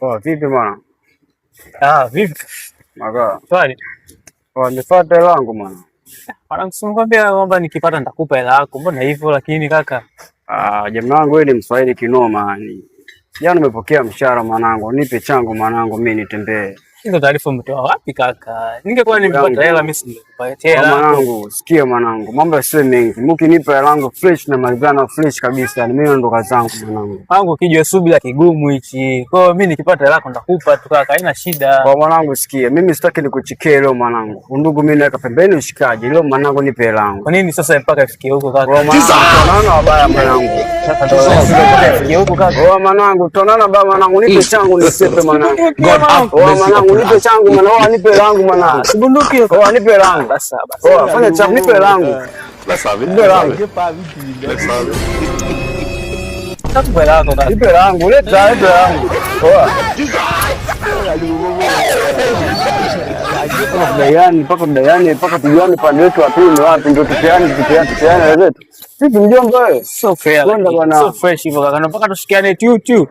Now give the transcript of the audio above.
Oh, vipi bwana? Vipi? Maka. Swali. Nifuate hela yangu bwana. Nikwambia kwamba nikipata nitakupa hela yako. Mbona hivyo lakini kaka? Jamaa wangu wewe ni Mswahili kinoma yani. Jana nimepokea mshahara mwanangu. Nipe changu mwanangu mimi nitembee. Hizo taarifa umetoa wapi kaka? Ningekuwa nimepata hela mimi singekupatia hela. Mwanangu, sikia mwanangu. Mambo yasiwe mengi. Mkinipa hela yangu fresh na malizana fresh kabisa. Mimi ndo zangu mwanangu. Wangu kijua subira kigumu hichi. Kwa hiyo mimi nikipata hela yako nitakupa tu kaka, haina shida. Kwa mwanangu sikia, mimi sitaki nikuchekee leo mwanangu. Undugu mimi naweka pembeni ushikaji. Leo mwanangu nipe hela yangu. Kwa nini sasa mpaka ifikie huko kaka? Kwa mwanangu wabaya mwanangu. Sasa ndio ifikie huko kaka. Kwa mwanangu tunaona baba mwanangu nipe changu nisipe mwanangu. Kwa mwanangu nipe changu mwanangu nipe langu mwanangu. Sibunduki huko. Kwa nipe langu. Basi. Kwa fanya changu nipe langu. Nipe langu. Tatu hela yako kaka. Nipe langu, leta langu. Kwa mpaka mdaiani mpaka tujuane pande wetu wa pili ni wapi ndio tupeane zetu. Sisi mjomba wewe. So fair. So fresh hivyo kaka. Mpaka tushikiane tu.